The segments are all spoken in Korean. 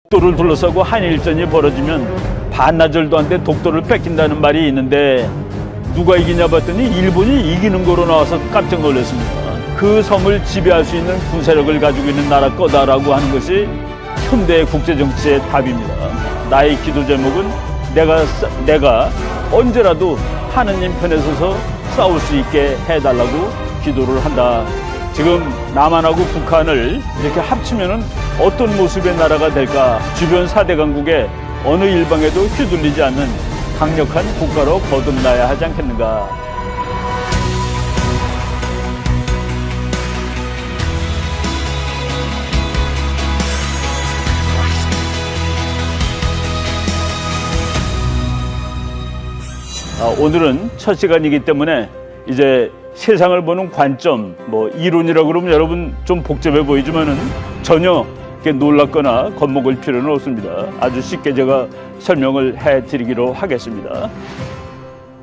독도를 둘러싸고 한일전이 벌어지면 반나절도 안 돼 독도를 뺏긴다는 말이 있는데 누가 이기냐 봤더니 일본이 이기는 거로 나와서 깜짝 놀랐습니다. 그 섬을 지배할 수 있는 군사력을 가지고 있는 나라 거다라고 하는 것이 현대 국제정치의 답입니다. 나의 기도 제목은 내가 언제라도 하느님 편에 서서 싸울 수 있게 해달라고 기도를 한다. 지금 남한하고 북한을 이렇게 합치면은 어떤 모습의 나라가 될까? 주변 4대 강국의 어느 일방에도 휘둘리지 않는 강력한 국가로 거듭나야 하지 않겠는가? 오늘은 첫 시간이기 때문에 이제 세상을 보는 관점, 이론이라고 그러면 여러분 좀 복잡해 보이지만은 전혀 놀랍거나 겁먹을 필요는 없습니다. 아주 쉽게 제가 설명을 해드리기로 하겠습니다.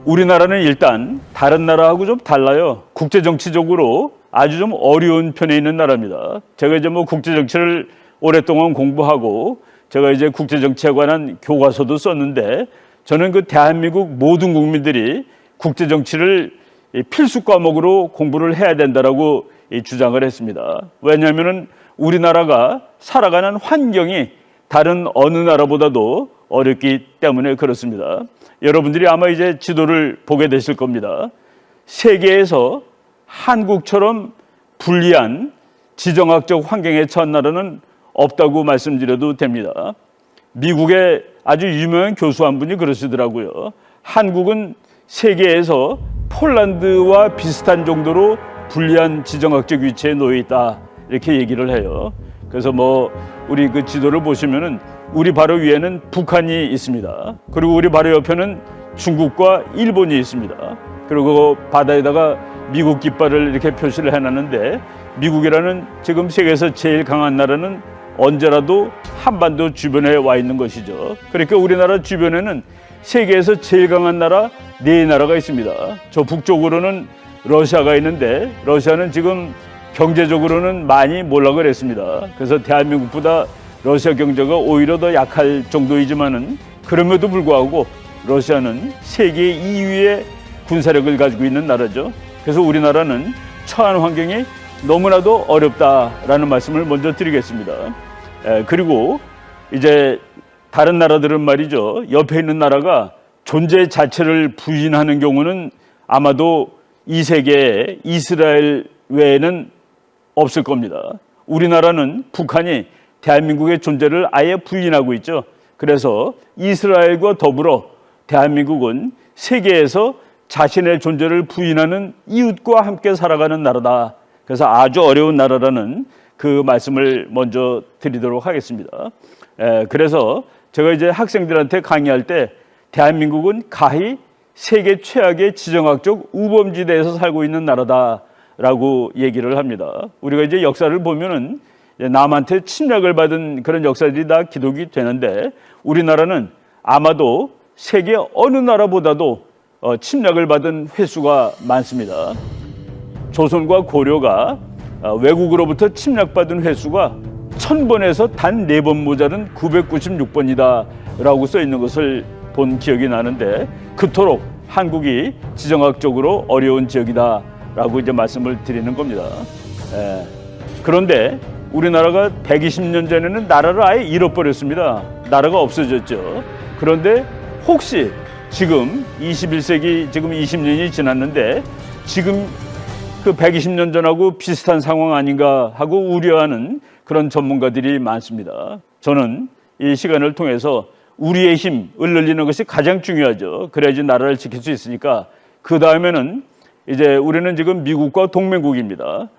우리나라는 일단 다른 나라하고 좀 달라요. 국제정치적으로 아주 좀 어려운 편에 있는 나라입니다. 제가 이제 국제정치를 오랫동안 공부하고 제가 이제 국제정치에 관한 교과서도 썼는데 저는 그 대한민국 모든 국민들이 국제정치를 필수 과목으로 공부를 해야 된다라고 주장을 했습니다. 왜냐하면은 우리나라가 살아가는 환경이 다른 어느 나라보다도 어렵기 때문에 그렇습니다. 여러분들이 아마 이제 지도를 보게 되실 겁니다. 세계에서 한국처럼 불리한 지정학적 환경에 처한 나라는 없다고 말씀드려도 됩니다. 미국의 아주 유명한 교수 한 분이 그러시더라고요. 한국은 세계에서 폴란드와 비슷한 정도로 불리한 지정학적 위치에 놓여 있다. 이렇게 얘기를 해요. 그래서 우리 그 지도를 보시면은 우리 바로 위에는 북한이 있습니다. 그리고 우리 바로 옆에는 중국과 일본이 있습니다. 그리고 바다에다가 미국 깃발을 이렇게 표시를 해놨는데 미국이라는 지금 세계에서 제일 강한 나라는 언제라도 한반도 주변에 와 있는 것이죠. 그러니까 우리나라 주변에는 세계에서 제일 강한 나라 4나라가 있습니다. 저 북쪽으로는 러시아가 있는데 러시아는 지금 경제적으로는 많이 몰락을 했습니다. 그래서 대한민국보다 러시아 경제가 오히려 더 약할 정도이지만은 그럼에도 불구하고 러시아는 세계 2위의 군사력을 가지고 있는 나라죠. 그래서 우리나라는 처한 환경이 너무나도 어렵다라는 말씀을 먼저 드리겠습니다. 그리고 이제 다른 나라들은 말이죠. 옆에 있는 나라가 존재 자체를 부인하는 경우는 아마도 이 세계에 이스라엘 외에는 없을 겁니다. 우리나라는 북한이 대한민국의 존재를 아예 부인하고 있죠. 그래서 이스라엘과 더불어 대한민국은 세계에서 자신의 존재를 부인하는 이웃과 함께 살아가는 나라다. 그래서 아주 어려운 나라라는 그 말씀을 먼저 드리도록 하겠습니다. 그래서 제가 이제 학생들한테 강의할 때 대한민국은 가히 세계 최악의 지정학적 우범지대에서 살고 있는 나라다라고 얘기를 합니다. 우리가 이제 역사를 보면은 남한테 침략을 받은 그런 역사들이 다 기록이 되는데 우리나라는 아마도 세계 어느 나라보다도 침략을 받은 횟수가 많습니다. 조선과 고려가 외국으로부터 침략받은 횟수가 1000번에서 단 4번 모자른 996번이다 라고 써 있는 것을 본 기억이 나는데 그토록 한국이 지정학적으로 어려운 지역이다 라고 이제 말씀을 드리는 겁니다. 그런데 우리나라가 120년 전에는 나라를 아예 잃어버렸습니다. 나라가 없어졌죠. 그런데 혹시 지금 21세기 지금 20년이 지났는데 지금 그 120년 전하고 비슷한 상황 아닌가 하고 우려하는 그런 전문가들이 많습니다. 저는 이 시간을 통해서 우리의 힘을 늘리는 것이 가장 중요하죠. 그래야지 나라를 지킬 수 있으니까. 그 다음에는 이제 우리는 지금 미국과 동맹국입니다.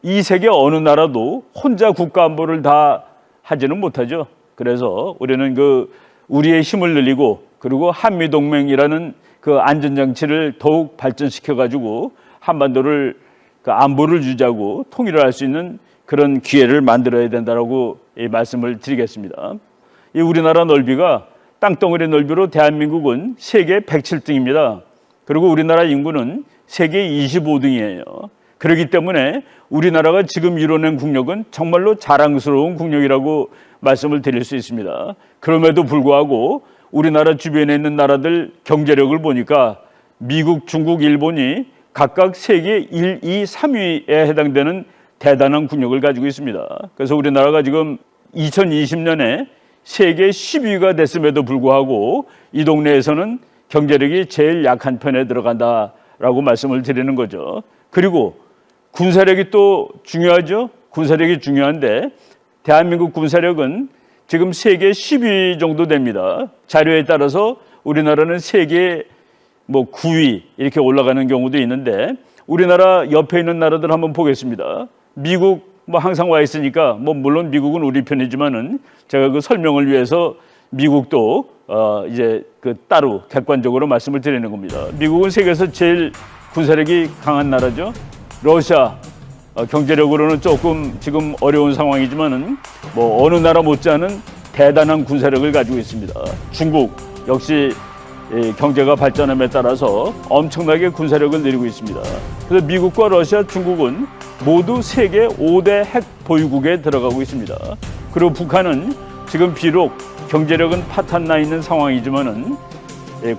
이 세계 어느 나라도 혼자 국가 안보를 다 하지는 못하죠. 그래서 우리는 우리의 힘을 늘리고 그리고 한미동맹이라는 그 안전장치를 더욱 발전시켜가지고 한반도를 그 안보를 유지하고 통일을 할 수 있는 그런 기회를 만들어야 된다라고 말씀을 드리겠습니다. 이 우리나라 넓이가 땅덩어리 넓이로 대한민국은 세계 107등입니다. 그리고 우리나라 인구는 세계 25등이에요. 그렇기 때문에 우리나라가 지금 이뤄낸 국력은 정말로 자랑스러운 국력이라고 말씀을 드릴 수 있습니다. 그럼에도 불구하고 우리나라 주변에 있는 나라들 경제력을 보니까 미국, 중국, 일본이 각각 세계 1, 2, 3위에 해당되는 대단한 국력을 가지고 있습니다. 그래서 우리나라가 지금 2020년에 세계 10위가 됐음에도 불구하고 이 동네에서는 경제력이 제일 약한 편에 들어간다라고 말씀을 드리는 거죠. 그리고 군사력이 또 중요하죠. 군사력이 중요한데 대한민국 군사력은 지금 세계 10위 정도 됩니다. 자료에 따라서 우리나라는 세계 9위 이렇게 올라가는 경우도 있는데 우리나라 옆에 있는 나라들 한번 보겠습니다. 미국 항상 와 있으니까 물론 미국은 우리 편이지만은 제가 그 설명을 위해서 미국도 이제 따로 객관적으로 말씀을 드리는 겁니다. 미국은 세계에서 제일 군사력이 강한 나라죠. 러시아 경제력으로는 조금 지금 어려운 상황이지만은 어느 나라 못지않은 대단한 군사력을 가지고 있습니다. 중국 역시 경제가 발전함에 따라서 엄청나게 군사력을 늘리고 있습니다. 그래서 미국과 러시아, 중국은 모두 세계 5대 핵 보유국에 들어가고 있습니다. 그리고 북한은 지금 비록 경제력은 파탄나 있는 상황이지만은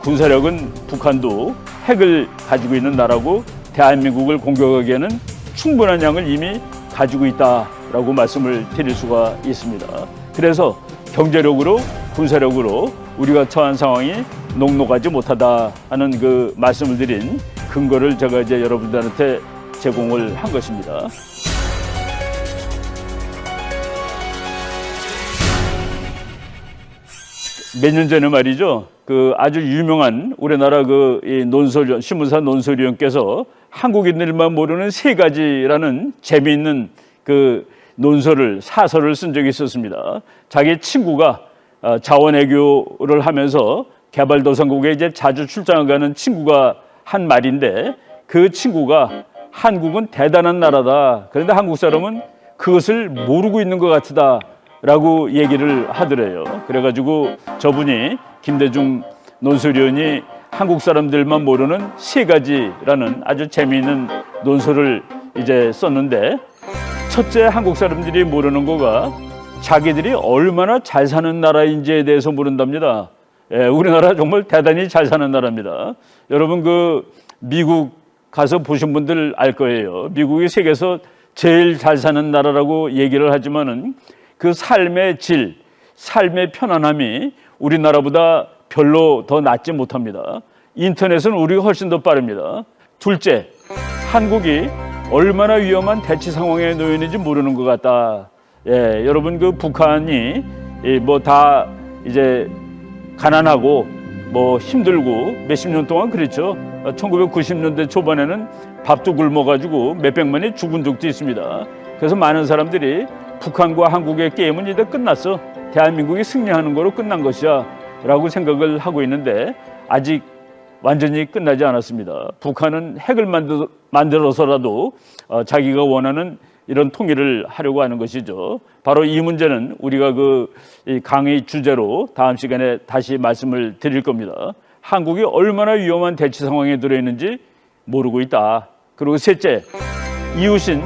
군사력은 북한도 핵을 가지고 있는 나라고 대한민국을 공격하기에는 충분한 양을 이미 가지고 있다라고 말씀을 드릴 수가 있습니다. 그래서 경제력으로 군사력으로 우리가 처한 상황이 녹록하지 못하다 하는 그 말씀을 드린 근거를 제가 이제 여러분들한테 제공을 한 것입니다. 몇 년 전에 말이죠. 아주 유명한 우리나라 신문사 논설위원께서 한국인들만 모르는 세 가지라는 재미있는 사설을 쓴 적이 있었습니다. 자기 친구가 자원외교를 하면서 개발도상국에 이제 자주 출장을 가는 친구가 한 말인데 그 친구가 한국은 대단한 나라다. 그런데 한국 사람은 그것을 모르고 있는 것 같다. 라고 얘기를 하더래요. 그래가지고 저분이 김대중 논설위원이 한국 사람들만 모르는 세 가지라는 아주 재미있는 논설을 이제 썼는데 첫째 한국 사람들이 모르는 거가 자기들이 얼마나 잘 사는 나라인지에 대해서 모른답니다. 우리나라 정말 대단히 잘 사는 나라입니다. 여러분 미국 가서 보신 분들 알 거예요. 미국이 세계에서 제일 잘 사는 나라라고 얘기를 하지만은 그 삶의 질, 삶의 편안함이 우리나라보다 별로 더 낫지 못합니다. 인터넷은 우리가 훨씬 더 빠릅니다. 둘째, 한국이 얼마나 위험한 대치 상황에 놓여 있는지 모르는 것 같다. 여러분 북한이 다 이제 가난하고 힘들고 몇십 년 동안 그랬죠. 1990년대 초반에는 밥도 굶어가지고 몇백만이 죽은 적도 있습니다. 그래서 많은 사람들이 북한과 한국의 게임은 이제 끝났어. 대한민국이 승리하는 거로 끝난 것이야 라고 생각을 하고 있는데 아직 완전히 끝나지 않았습니다. 북한은 핵을 만들어서라도 자기가 원하는 이런 통일을 하려고 하는 것이죠. 바로 이 문제는 우리가 이 강의 주제로 다음 시간에 다시 말씀을 드릴 겁니다. 한국이 얼마나 위험한 대치 상황에 들어있는지 모르고 있다. 그리고 셋째, 이웃인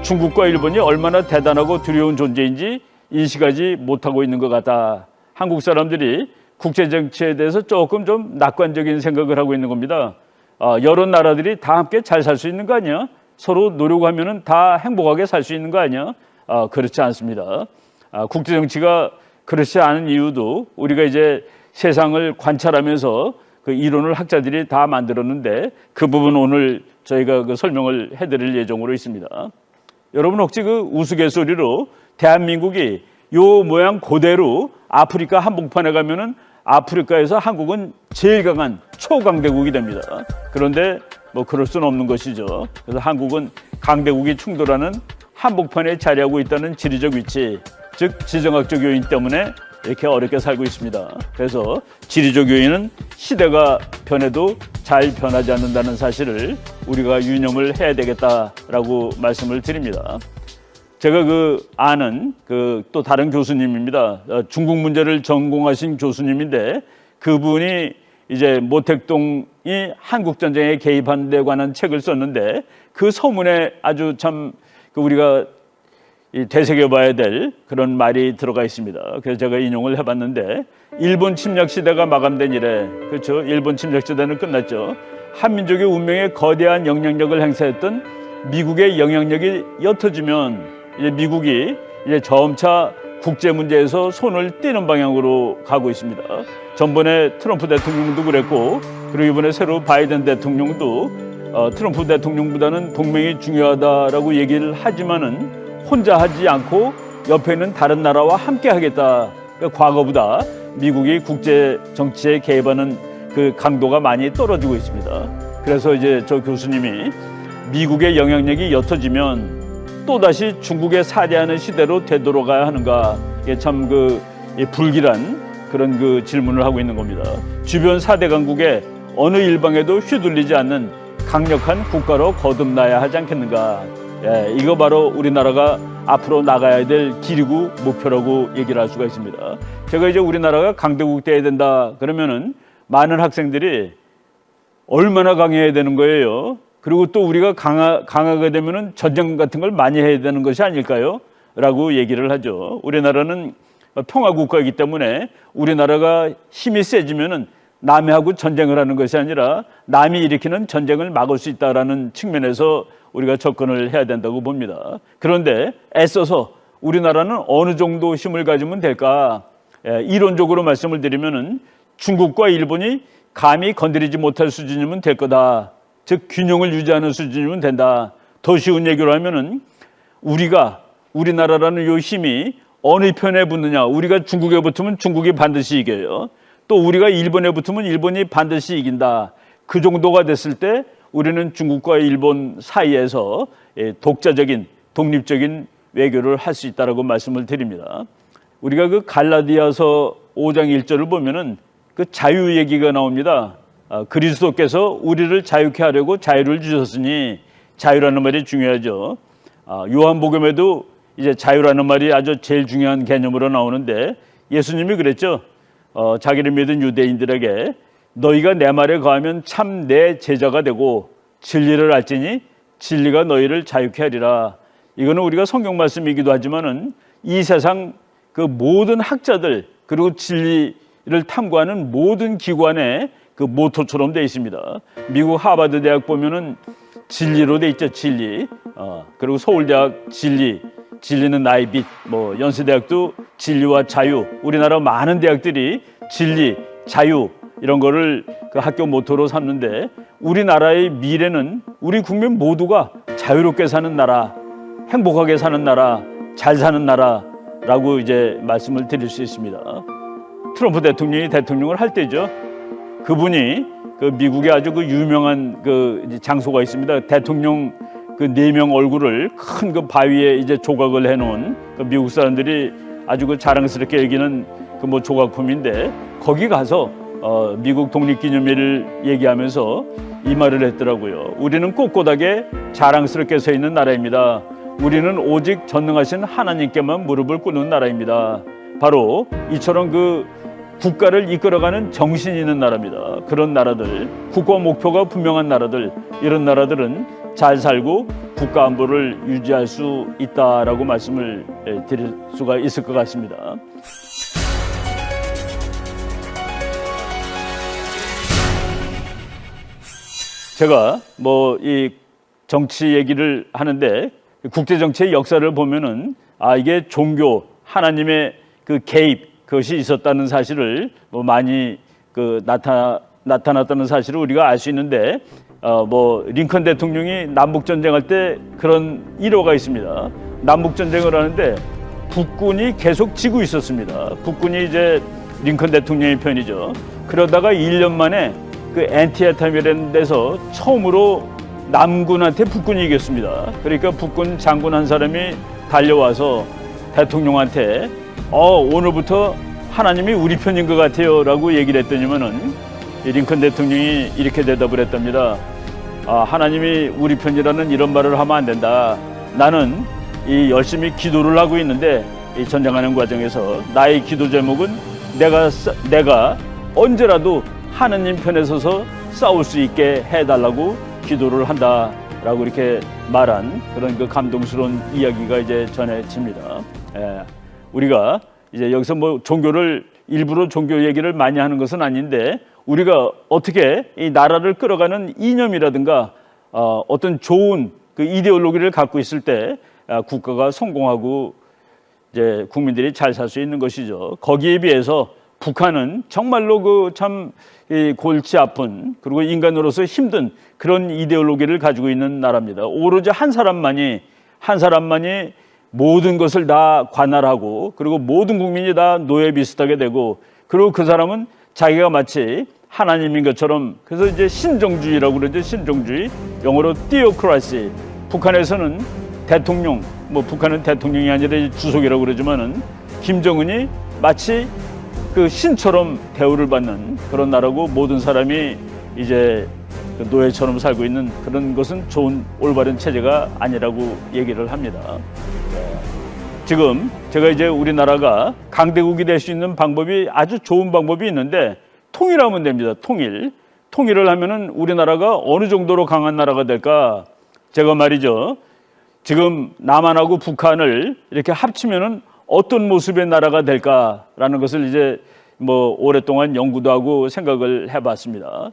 중국과 일본이 얼마나 대단하고 두려운 존재인지 인식하지 못하고 있는 것 같다. 한국 사람들이 국제정치에 대해서 조금 좀 낙관적인 생각을 하고 있는 겁니다. 여러 나라들이 다 함께 잘 살 수 있는 거 아니야? 서로 노력하면 다 행복하게 살 수 있는 거 아니야? 그렇지 않습니다. 국제정치가 그렇지 않은 이유도 우리가 이제 세상을 관찰하면서 그 이론을 학자들이 다 만들었는데 그 부분 오늘 저희가 설명을 해드릴 예정으로 있습니다. 여러분 혹시 우스갯소리로 대한민국이 요 모양 그대로 아프리카 한복판에 가면은 아프리카에서 한국은 제일 강한 초강대국이 됩니다. 그런데 그럴 수는 없는 것이죠. 그래서 한국은 강대국이 충돌하는 한복판에 자리하고 있다는 지리적 위치, 즉 지정학적 요인 때문에 이렇게 어렵게 살고 있습니다. 그래서 지리적 요인은 시대가 변해도 잘 변하지 않는다는 사실을 우리가 유념을 해야 되겠다라고 말씀을 드립니다. 제가 아는 또 다른 교수님입니다. 중국 문제를 전공하신 교수님인데 그분이 이제 모택동이 한국 전쟁에 개입한 데 관한 책을 썼는데 그 서문에 아주 참 우리가 되새겨봐야 될 그런 말이 들어가 있습니다. 그래서 제가 인용을 해봤는데 일본 침략 시대가 마감된 이래, 그렇죠? 일본 침략 시대는 끝났죠. 한민족의 운명에 거대한 영향력을 행사했던 미국의 영향력이 옅어지면 이제 미국이 이제 점차 국제 문제에서 손을 떼는 방향으로 가고 있습니다. 전번에 트럼프 대통령도 그랬고, 그리고 이번에 새로 바이든 대통령도 트럼프 대통령보다는 동맹이 중요하다라고 얘기를 하지만은 혼자 하지 않고 옆에 있는 다른 나라와 함께 하겠다. 그러니까 과거보다 미국이 국제 정치에 개입하는 그 강도가 많이 떨어지고 있습니다. 그래서 이제 저 교수님이 미국의 영향력이 옅어지면 또다시 중국에 사대하는 시대로 되돌아가야 하는가, 이게 참 불길한 그런 그 질문을 하고 있는 겁니다. 주변 4대 강국에 어느 일방에도 휘둘리지 않는 강력한 국가로 거듭나야 하지 않겠는가. 예, 이거 바로 우리나라가 앞으로 나가야 될 길이고 목표라고 얘기를 할 수가 있습니다. 제가 이제 우리나라가 강대국 돼야 된다 그러면은 많은 학생들이 얼마나 강해야 되는 거예요. 그리고 또 우리가 강하게 되면은 전쟁 같은 걸 많이 해야 되는 것이 아닐까요? 라고 얘기를 하죠. 우리나라는 평화국가이기 때문에 우리나라가 힘이 세지면은 남이 하고 전쟁을 하는 것이 아니라 남이 일으키는 전쟁을 막을 수 있다라는 측면에서 우리가 접근을 해야 된다고 봅니다. 그런데 애써서 우리나라는 어느 정도 힘을 가지면 될까? 이론적으로 말씀을 드리면은 중국과 일본이 감히 건드리지 못할 수준이면 될 거다. 즉 균형을 유지하는 수준이면 된다. 더 쉬운 얘기로 하면은 우리나라라는 요 힘이 어느 편에 붙느냐. 우리가 중국에 붙으면 중국이 반드시 이겨요. 또 우리가 일본에 붙으면 일본이 반드시 이긴다. 그 정도가 됐을 때 우리는 중국과 일본 사이에서 독자적인 독립적인 외교를 할 수 있다라고 말씀을 드립니다. 우리가 그 갈라디아서 5장 1절을 보면은 그 자유 얘기가 나옵니다. 그리스도께서 우리를 자유케 하려고 자유를 주셨으니, 자유라는 말이 중요하죠. 요한복음에도 이제 자유라는 말이 아주 제일 중요한 개념으로 나오는데 예수님이 그랬죠. 자기를 믿은 유대인들에게 너희가 내 말에 거하면 참 내 제자가 되고 진리를 알지니 진리가 너희를 자유케 하리라. 이거는 우리가 성경 말씀이기도 하지만은 이 세상 그 모든 학자들 그리고 진리를 탐구하는 모든 기관의 그 모토처럼 되어 있습니다. 미국 하버드 대학 보면은 진리로 돼 있죠. 진리. 그리고 서울대학 진리는 나의 빛. 연세대학도 진리와 자유. 우리나라 많은 대학들이 진리, 자유 이런 거를 그 학교 모토로 삼는데 우리나라의 미래는 우리 국민 모두가 자유롭게 사는 나라, 행복하게 사는 나라, 잘 사는 나라라고 이제 말씀을 드릴 수 있습니다. 트럼프 대통령이 대통령을 할 때죠. 그분이 그 미국에 아주 그 유명한 그 장소가 있습니다. 대통령 그 4명 얼굴을 큰 그 바위에 이제 조각을 해놓은 그 미국 사람들이 아주 그 자랑스럽게 여기는 그 조각품인데 거기 가서 미국 독립기념일을 얘기하면서 이 말을 했더라고요. 우리는 꼿꼿하게 자랑스럽게 서 있는 나라입니다. 우리는 오직 전능하신 하나님께만 무릎을 꿇는 나라입니다. 바로 이처럼 그 국가를 이끌어가는 정신이 있는 나라입니다. 그런 나라들, 국가 목표가 분명한 나라들, 이런 나라들은 잘 살고 국가 안보를 유지할 수 있다라고 말씀을 드릴 수가 있을 것 같습니다. 제가 이 정치 얘기를 하는데 국제 정치의 역사를 보면은 이게 종교 하나님의 그 개입 그것이 있었다는 사실을 많이 나타났다는 사실을 우리가 알 수 있는데 링컨 대통령이 남북 전쟁할 때 그런 일화가 있습니다. 남북 전쟁을 하는데 북군이 계속 지고 있었습니다. 북군이 이제 링컨 대통령의 편이죠. 그러다가 1년 만에 그 엔티에탐이라는 데서 처음으로 남군한테 북군이 이겼습니다. 그러니까 북군 장군 한 사람이 달려와서 대통령한테 오늘부터 하나님이 우리 편인 것 같아요 라고 얘기를 했더니만은 링컨 대통령이 이렇게 대답을 했답니다. 하나님이 우리 편이라는 이런 말을 하면 안 된다. 나는 열심히 기도를 하고 있는데 이 전쟁하는 과정에서 나의 기도 제목은 내가 언제라도 하느님 편에 서서 싸울 수 있게 해달라고 기도를 한다라고 이렇게 말한 그런 그 감동스러운 이야기가 이제 전해집니다. 우리가 이제 여기서 뭐 종교를 일부러 종교 얘기를 많이 하는 것은 아닌데 우리가 어떻게 이 나라를 끌어가는 이념이라든가 어떤 좋은 그 이데올로기를 갖고 있을 때 국가가 성공하고 이제 국민들이 잘 살 수 있는 것이죠. 거기에 비해서 북한은 정말로 그 참 골치 아픈 그리고 인간으로서 힘든 그런 이데올로기를 가지고 있는 나라입니다. 오로지 한 사람만이 모든 것을 다 관할하고 그리고 모든 국민이 다 노예 비슷하게 되고 그리고 그 사람은 자기가 마치 하나님인 것처럼 그래서 이제 신정주의라고 그러죠. 신정주의 영어로 theocracy. 북한에서는 대통령 북한은 대통령이 아니라 주석이라고 그러지만은 김정은이 마치 그 신처럼 대우를 받는 그런 나라고 모든 사람이 이제 노예처럼 살고 있는 그런 것은 좋은 올바른 체제가 아니라고 얘기를 합니다. 지금 제가 이제 우리나라가 강대국이 될 수 있는 방법이 아주 좋은 방법이 있는데 통일하면 됩니다. 통일을 하면은 우리나라가 어느 정도로 강한 나라가 될까? 제가 말이죠. 지금 남한하고 북한을 이렇게 합치면은 어떤 모습의 나라가 될까라는 것을 이제 뭐 오랫동안 연구도 하고 생각을 해봤습니다.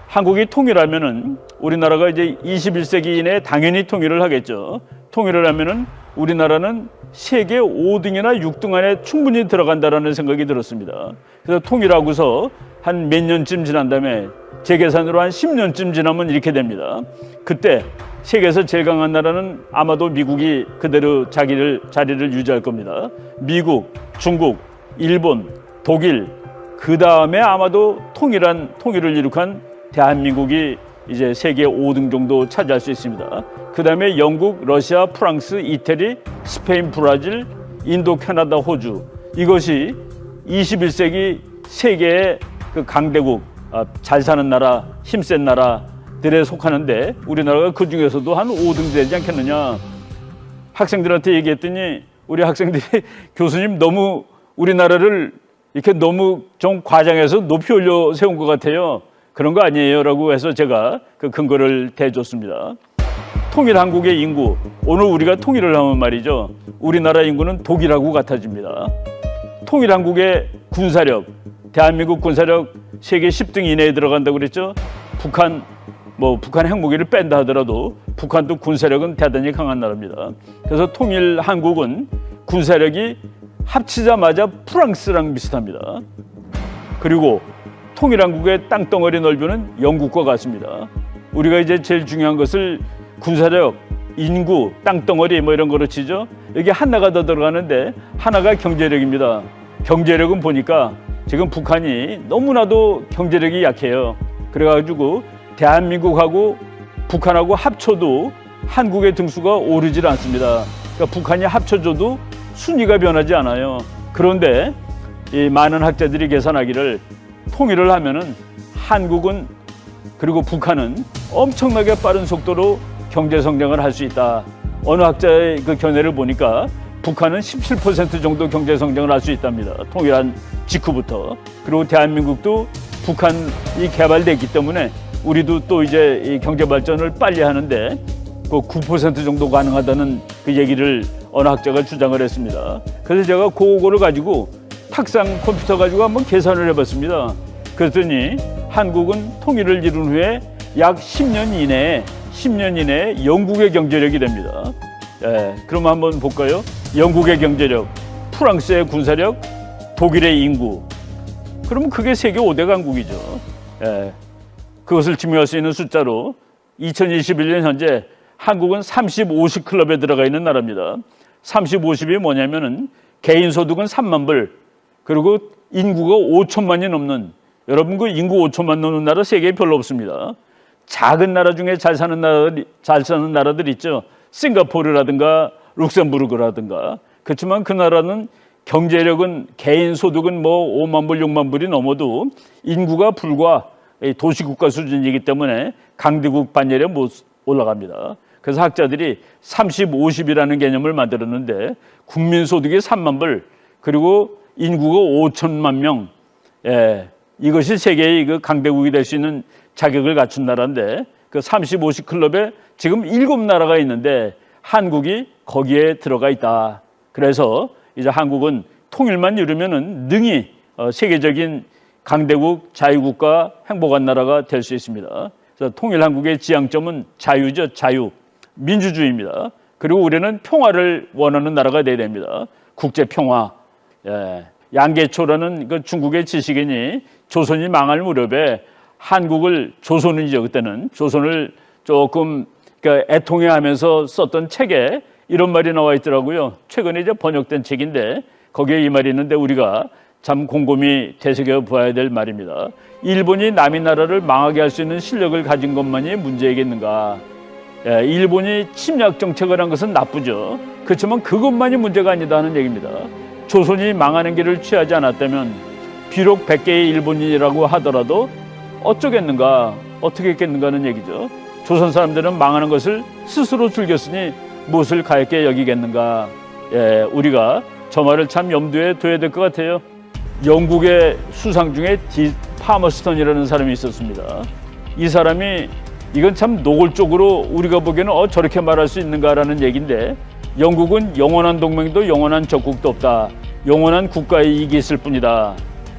한국이 통일하면은 우리나라가 이제 21세기 이내에 당연히 통일을 하겠죠. 통일을 하면은 우리나라는 세계 5등이나 6등 안에 충분히 들어간다라는 생각이 들었습니다. 그래서 통일하고서 한 몇 년쯤 지난 다음에 제 계산으로 한 10년쯤 지나면 이렇게 됩니다. 그때 세계에서 제일 강한 나라는 아마도 미국이 그대로 자리를 유지할 겁니다. 미국, 중국, 일본, 독일, 그 다음에 아마도 통일을 이룩한 대한민국이 이제 세계 5등 정도 차지할 수 있습니다. 그 다음에 영국, 러시아, 프랑스, 이태리, 스페인, 브라질, 인도, 캐나다, 호주. 이것이 21세기 세계의 그 강대국, 잘 사는 나라, 힘센 나라들에 속하는데 우리나라가 그 중에서도 한 5등 되지 않겠느냐. 학생들한테 얘기했더니 우리 학생들이 교수님 너무 우리나라를 이렇게 너무 좀 과장해서 높이 올려 세운 것 같아요. 그런 거 아니에요 라고 해서 제가 그 근거를 대줬습니다. 통일 한국의 인구, 오늘 우리가 통일을 하면 말이죠. 우리나라 인구는 독일하고 같아집니다. 통일 한국의 군사력, 대한민국 군사력 세계 10등 이내에 들어간다고 그랬죠. 북한 핵무기를 뺀다 하더라도 북한도 군사력은 대단히 강한 나라입니다. 그래서 통일 한국은 군사력이 합치자마자 프랑스랑 비슷합니다. 그리고 통일한국의 땅덩어리 넓이는 영국과 같습니다. 우리가 이제 제일 중요한 것을 군사력, 인구, 땅덩어리 뭐 이런 거로 치죠. 여기 하나가 더 들어가는데 하나가 경제력입니다. 경제력은 보니까 지금 북한이 너무나도 경제력이 약해요. 그래가지고 대한민국하고 북한하고 합쳐도 한국의 등수가 오르질 않습니다. 그러니까 북한이 합쳐져도 순위가 변하지 않아요. 그런데 이 많은 학자들이 계산하기를 통일을 하면은 한국은 그리고 북한은 엄청나게 빠른 속도로 경제 성장을 할 수 있다. 어느 학자의 그 견해를 보니까 북한은 17% 정도 경제 성장을 할 수 있답니다. 통일한 직후부터. 그리고 대한민국도 북한이 개발됐기 때문에 우리도 또 이제 이 경제 발전을 빨리 하는데 그 9% 정도 가능하다는 그 얘기를 어느 학자가 주장을 했습니다. 그래서 제가 그거를 가지고 탁상 컴퓨터 가지고 한번 계산을 해봤습니다. 그랬더니 한국은 통일을 이룬 후에 약 10년 이내에 영국의 경제력이 됩니다. 그럼 한번 볼까요? 영국의 경제력, 프랑스의 군사력, 독일의 인구. 그러면 그게 세계 5대 강국이죠. 그것을 증명할 수 있는 숫자로 2021년 현재 한국은 30, 50 클럽에 들어가 있는 나라입니다. 30, 50이 뭐냐면은 개인 소득은 3만 불, 그리고 인구가 5천만이 넘는, 여러분 그 인구 5천만 넘는 나라 세계에 별로 없습니다. 작은 나라 중에 잘 사는 나라들 있죠. 싱가포르라든가 룩셈부르크라든가. 그렇지만 그 나라는 경제력은 개인 소득은 뭐 5만 불, 6만 불이 넘어도 인구가 불과 도시국가 수준이기 때문에 강대국 반열에 못 올라갑니다. 그래서 학자들이 30, 50이라는 개념을 만들었는데 국민 소득이 3만 불, 그리고 인구가 5천만 명, 이것이 세계의 그 강대국이 될 수 있는 자격을 갖춘 나라인데 그 30, 50 클럽에 지금 7나라가 있는데 한국이 거기에 들어가 있다. 그래서 이제 한국은 통일만 이루면은 능히 세계적인 강대국, 자유국가, 행복한 나라가 될 수 있습니다. 그래서 통일 한국의 지향점은 자유죠, 자유, 민주주의입니다. 그리고 우리는 평화를 원하는 나라가 돼야 됩니다. 국제 평화. 예. 양계초라는 그 중국의 지식인이 조선이 망할 무렵에 한국을 조선이죠 그때는 조선을 조금 그러니까 애통해하면서 썼던 책에 이런 말이 나와 있더라고요. 최근에 이제 번역된 책인데 거기에 이 말이 있는데 우리가 참 곰곰이 되새겨 봐야 될 말입니다. 일본이 남의 나라를 망하게 할 수 있는 실력을 가진 것만이 문제이겠는가? 예, 일본이 침략 정책을 한 것은 나쁘죠. 그렇지만 그것만이 문제가 아니다는 얘기입니다. 조선이 망하는 길을 취하지 않았다면 비록 100개의 일본인이라고 하더라도 어쩌겠는가, 어떻게 했겠는가는 얘기죠. 조선 사람들은 망하는 것을 스스로 즐겼으니 무엇을 가볍게 여기겠는가. 예, 우리가 저 말을 참 염두에 둬야 될 것 같아요. 영국의 수상 중에 디 파머스턴이라는 사람이 있었습니다. 이 사람이 이건 참 노골적으로 우리가 보기에는 저렇게 말할 수 있는가라는 얘기인데 영국은 영원한 동맹도 영원한 적국도 없다. 영원한 국가의 이익이 있을 뿐이다.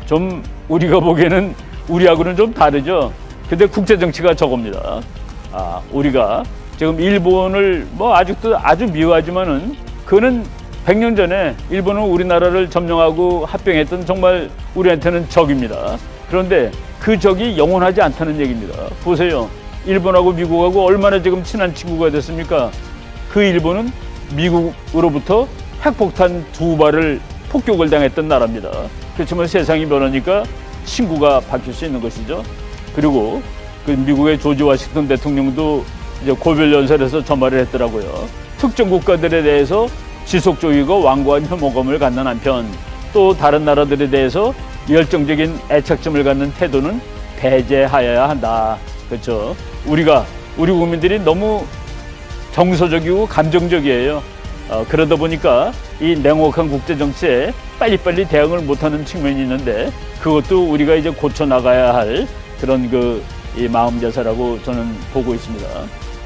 좀 우리가 보기에는 우리하고는 좀 다르죠. 근데 국제정치가 저겁니다. 우리가 지금 일본을 뭐 아직도 아주 미워하지만은 그는 100년 전에 일본은 우리나라를 점령하고 합병했던 정말 우리한테는 적입니다. 그런데 그 적이 영원하지 않다는 얘기입니다. 보세요. 일본하고 미국하고 얼마나 지금 친한 친구가 됐습니까? 그 일본은 미국으로부터 핵폭탄 2발을 폭격을 당했던 나라입니다. 그렇지만 세상이 변하니까 친구가 바뀔 수 있는 것이죠. 그리고 그 미국의 조지 워싱턴 대통령도 이제 고별연설에서 저 말을 했더라고요. 특정 국가들에 대해서 지속적이고 완고한 혐오감을 갖는 한편 또 다른 나라들에 대해서 열정적인 애착점을 갖는 태도는 배제하여야 한다. 그렇죠. 우리 국민들이 너무 정서적이고 감정적이에요. 그러다 보니까 이 냉혹한 국제정치에 빨리빨리 대응을 못하는 측면이 있는데 그것도 우리가 이제 고쳐나가야 할 그런 이 마음자세라고 저는 보고 있습니다.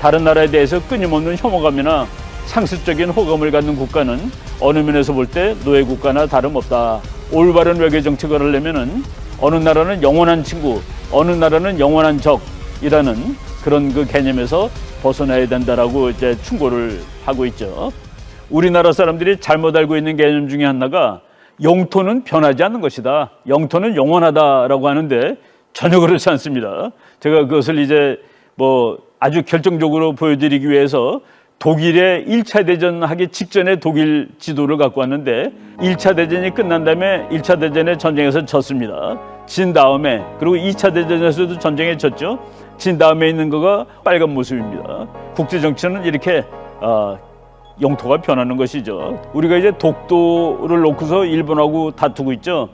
다른 나라에 대해서 끊임없는 혐오감이나 상습적인 호감을 갖는 국가는 어느 면에서 볼 때 노예 국가나 다름없다. 올바른 외교 정책을 하려면은 어느 나라는 영원한 친구, 어느 나라는 영원한 적이라는 그런 그 개념에서 벗어나야 된다라고 이제 충고를 하고 있죠. 우리나라 사람들이 잘못 알고 있는 개념 중에 하나가 영토는 변하지 않는 것이다. 영토는 영원하다라고 하는데 전혀 그렇지 않습니다. 제가 그것을 이제 뭐 아주 결정적으로 보여드리기 위해서 독일의 1차 대전 하기 직전에 독일 지도를 갖고 왔는데 1차 대전이 끝난 다음에 1차 대전의 전쟁에서 졌습니다. 진 다음에 그리고 2차 대전에서도 전쟁에 졌죠. 진 다음에 있는 거가 빨간 모습입니다. 국제정치는 이렇게 영토가 변하는 것이죠. 우리가 이제 독도를 놓고서 일본하고 다투고 있죠.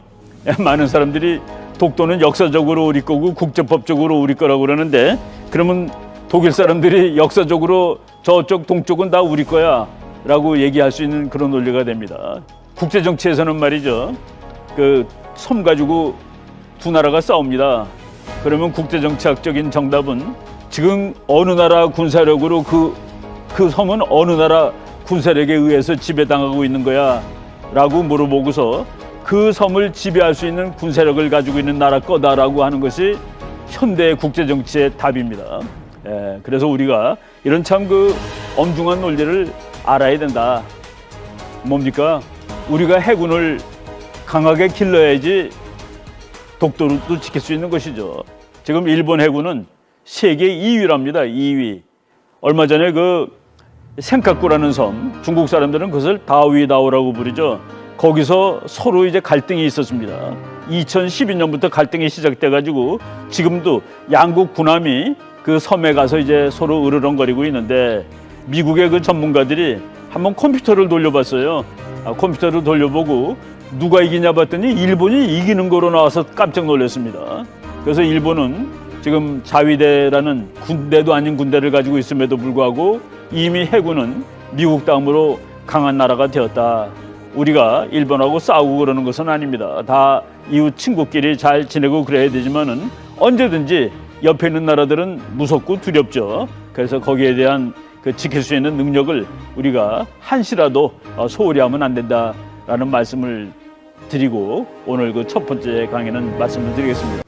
많은 사람들이 독도는 역사적으로 우리 거고 국제법적으로 우리 거라고 그러는데 그러면 독일 사람들이 역사적으로 저쪽 동쪽은 다 우리 거야 라고 얘기할 수 있는 그런 논리가 됩니다. 국제정치에서는 말이죠. 그 섬 가지고 두 나라가 싸웁니다. 그러면 국제정치학적인 정답은 지금 어느 나라 군사력으로 그 섬은 어느 나라 군사력에 의해서 지배당하고 있는 거야 라고 물어보고서 그 섬을 지배할 수 있는 군사력을 가지고 있는 나라 거다라고 하는 것이 현대 국제정치의 답입니다. 그래서 우리가 이런 참 엄중한 논리를 알아야 된다. 뭡니까? 우리가 해군을 강하게 길러야지 독도도 지킬 수 있는 것이죠. 지금 일본 해군은 세계 2위랍니다. 2위. 얼마 전에 센카쿠라는 섬, 중국 사람들은 그것을 다오이다오라고 부르죠. 거기서 서로 이제 갈등이 있었습니다. 2012년부터 갈등이 시작돼가지고 지금도 양국 군함이 그 섬에 가서 이제 서로 으르렁거리고 있는데 미국의 그 전문가들이 한번 컴퓨터를 돌려봤어요. 컴퓨터를 돌려보고 누가 이기냐 봤더니 일본이 이기는 거로 나와서 깜짝 놀랐습니다. 그래서 일본은 지금 자위대라는 군대도 아닌 군대를 가지고 있음에도 불구하고 이미 해군은 미국 다음으로 강한 나라가 되었다. 우리가 일본하고 싸우고 그러는 것은 아닙니다. 다 이웃 친구끼리 잘 지내고 그래야 되지만은 언제든지 옆에 있는 나라들은 무섭고 두렵죠. 그래서 거기에 대한 그 지킬 수 있는 능력을 우리가 한시라도 소홀히 하면 안 된다라는 말씀을 드리고 오늘 그 첫 번째 강의는 말씀을 드리겠습니다.